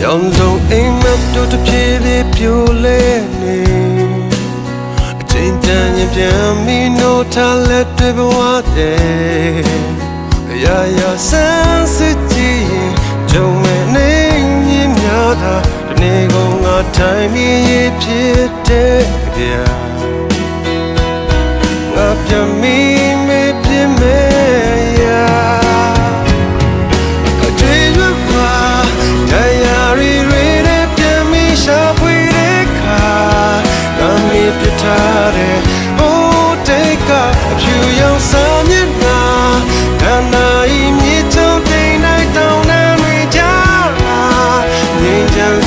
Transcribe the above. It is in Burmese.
ရောင်စုံအိမ်မက်တို့တစ်ပြေးပြေးပြိုလဲနေအချိန်တန်ရင်ပြန်ပြီးနိုးထားလက်တွေဘဝတဲ့ရာရာဆန်းစစ်ကြည့်ရင်ကြုံမဲ့နေမြင်များတာဒီနေ့ကငါထိုင်ပြီးရဖြစ်တဲ့ဗျာငါပြန်ပြီးမပြင်းမဲ့ရာအတွေ့အကြုံပါတရားရီတွေနဲ့ပြန်ပြီးရှာဖွေတဲ့ခါငါမြင်ပြထားတဲ့ဟိုတိတ်ကအဖြူရောင်စာမျက်နှာခန္ဓာဤမြေချုံတိမ်တိုင်းတောင်းတတွေကြားငြိမ်းချမ်း